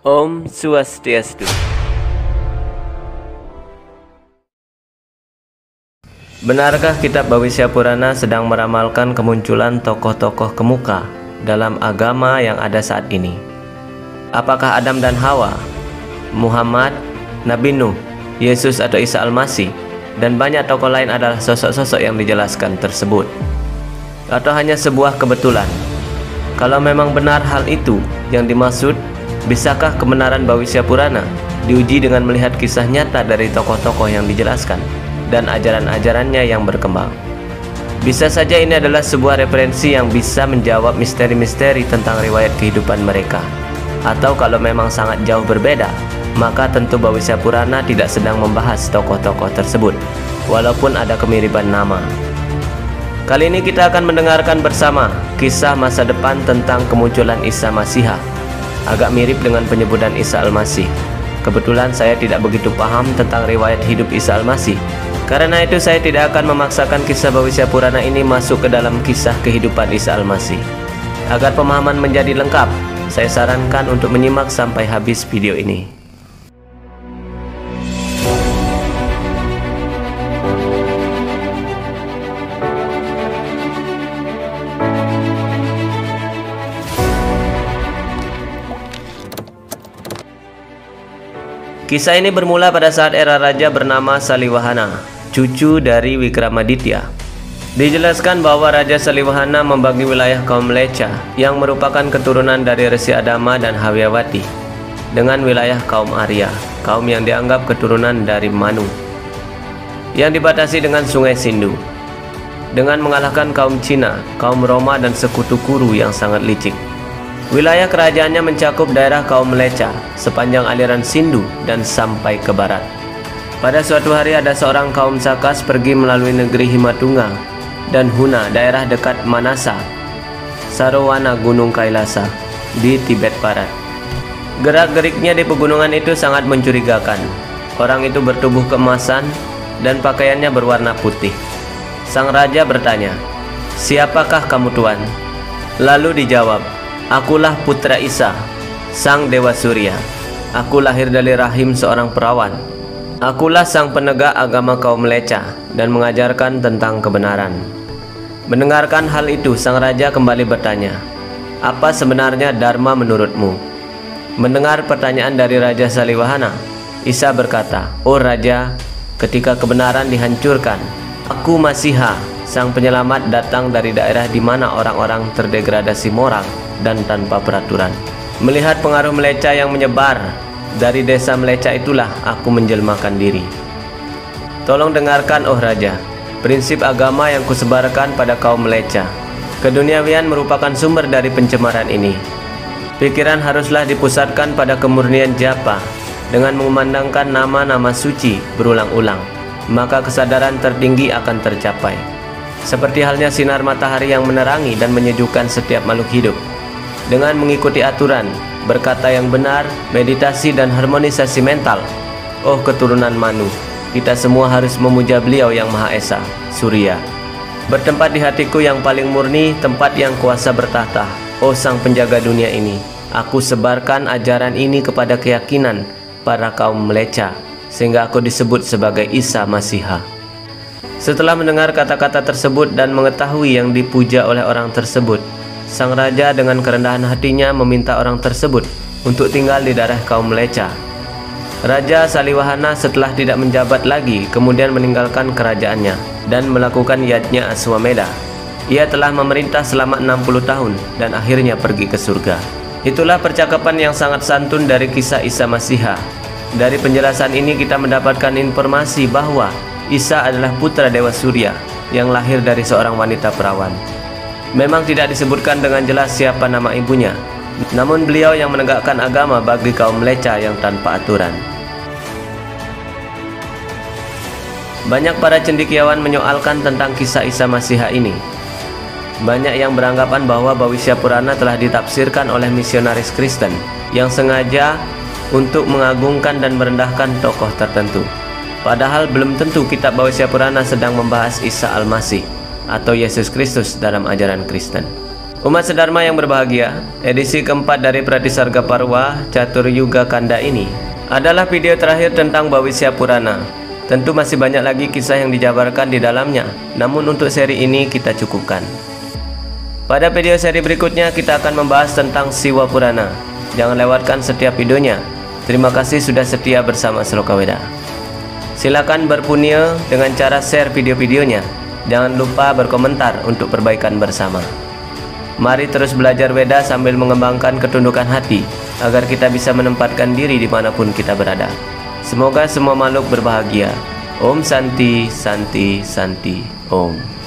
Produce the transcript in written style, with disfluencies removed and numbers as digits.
Om Swastiastu. Benarkah kitab Bhavisya Purana sedang meramalkan kemunculan tokoh-tokoh kemuka dalam agama yang ada saat ini? Apakah Adam dan Hawa, Muhammad, Nabi Nuh, Yesus atau Isa Al-Masih, dan banyak tokoh lain adalah sosok-sosok yang dijelaskan tersebut? Atau hanya sebuah kebetulan? Kalau memang benar hal itu yang dimaksud, bisakah kebenaran Bhavisya Purana diuji dengan melihat kisah nyata dari tokoh-tokoh yang dijelaskan dan ajaran-ajarannya yang berkembang? Bisa saja ini adalah sebuah referensi yang bisa menjawab misteri-misteri tentang riwayat kehidupan mereka. Atau kalau memang sangat jauh berbeda, maka tentu Bhavisya Purana tidak sedang membahas tokoh-tokoh tersebut, walaupun ada kemiripan nama. Kali ini kita akan mendengarkan bersama kisah masa depan tentang kemunculan Isa Masiha. Agak mirip dengan penyebutan Isa Al-Masih. Kebetulan saya tidak begitu paham tentang riwayat hidup Isa Al-Masih. Karena itu saya tidak akan memaksakan kisah Bhavisya Purana ini masuk ke dalam kisah kehidupan Isa Al-Masih. Agar pemahaman menjadi lengkap, saya sarankan untuk menyimak sampai habis video ini. Kisah ini bermula pada saat era raja bernama Saliwahana, cucu dari Wikramaditya. Dijelaskan bahwa Raja Saliwahana membagi wilayah kaum Mleccha yang merupakan keturunan dari Resi Adama dan Hawyawati dengan wilayah kaum Arya, kaum yang dianggap keturunan dari Manu, yang dibatasi dengan sungai Sindhu. Dengan mengalahkan kaum Cina, kaum Roma dan sekutu Kuru yang sangat licik. Wilayah kerajaannya mencakup daerah kaum Mleccha sepanjang aliran Sindhu dan sampai ke barat. Pada suatu hari ada seorang kaum Sakas pergi melalui negeri Himatunga dan Huna, daerah dekat Manasa, Sarowana Gunung Kailasa di Tibet Barat. Gerak-geriknya di pegunungan itu sangat mencurigakan. Orang itu bertubuh keemasan dan pakaiannya berwarna putih. Sang raja bertanya, "Siapakah kamu, Tuan?" Lalu dijawab, "Akulah putra Isa, sang Dewa Surya. Aku lahir dari rahim seorang perawan. Akulah sang penegak agama kaum Mleccha dan mengajarkan tentang kebenaran." Mendengarkan hal itu, sang raja kembali bertanya, "Apa sebenarnya Dharma menurutmu?" Mendengar pertanyaan dari Raja Saliwahana, Isa berkata, "Oh Raja, ketika kebenaran dihancurkan, aku Masiha, sang penyelamat, datang dari daerah di mana orang-orang terdegradasi moral dan tanpa peraturan. Melihat pengaruh Mleccha yang menyebar dari desa Mleccha itulah aku menjelmakan diri. Tolong dengarkan, oh Raja, prinsip agama yang kusebarkan pada kaum Mleccha. Keduniawian merupakan sumber dari pencemaran ini. Pikiran haruslah dipusatkan pada kemurnian japa dengan mengumandangkan nama-nama suci berulang-ulang, maka kesadaran tertinggi akan tercapai. Seperti halnya sinar matahari yang menerangi dan menyejukkan setiap makhluk hidup. Dengan mengikuti aturan, berkata yang benar, meditasi dan harmonisasi mental, oh keturunan Manu, kita semua harus memuja beliau yang Maha Esa, Surya. Bertempat di hatiku yang paling murni, tempat yang kuasa bertahta, oh sang penjaga dunia ini, aku sebarkan ajaran ini kepada keyakinan para kaum Mleccha, sehingga aku disebut sebagai Isa Masiha." Setelah mendengar kata-kata tersebut dan mengetahui yang dipuja oleh orang tersebut, sang raja dengan kerendahan hatinya meminta orang tersebut untuk tinggal di daerah kaum Mleccha. Raja Saliwahana setelah tidak menjabat lagi kemudian meninggalkan kerajaannya dan melakukan yajnya Aswamedha. Ia telah memerintah selama 60 tahun dan akhirnya pergi ke surga. Itulah percakapan yang sangat santun dari kisah Isa Masiha. Dari penjelasan ini kita mendapatkan informasi bahwa Isa adalah putra Dewa Surya yang lahir dari seorang wanita perawan. Memang tidak disebutkan dengan jelas siapa nama ibunya, namun beliau yang menegakkan agama bagi kaum Mleccha yang tanpa aturan. Banyak para cendekiawan menyoalkan tentang kisah Isa Masiha ini. Banyak yang beranggapan bahwa Bhavisya Purana telah ditafsirkan oleh misionaris Kristen yang sengaja untuk mengagungkan dan merendahkan tokoh tertentu. Padahal belum tentu kitab Bhavisya Purana sedang membahas Isa Al-Masih atau Yesus Kristus dalam ajaran Kristen. Umat sedharma yang berbahagia, edisi keempat dari Pratisarga Parwa Catur Yuga Kanda ini adalah video terakhir tentang Bhawisya Purana. Tentu masih banyak lagi kisah yang dijabarkan di dalamnya, namun untuk seri ini kita cukupkan. Pada video seri berikutnya kita akan membahas tentang Siwa Purana. Jangan lewatkan setiap videonya. Terima kasih sudah setia bersama Sloka Weda. Silakan berpunya dengan cara share video-videonya. Jangan lupa berkomentar untuk perbaikan bersama. Mari terus belajar Weda sambil mengembangkan ketundukan hati, agar kita bisa menempatkan diri dimanapun kita berada. Semoga semua makhluk berbahagia. Om Santi, Santi, Santi, Om.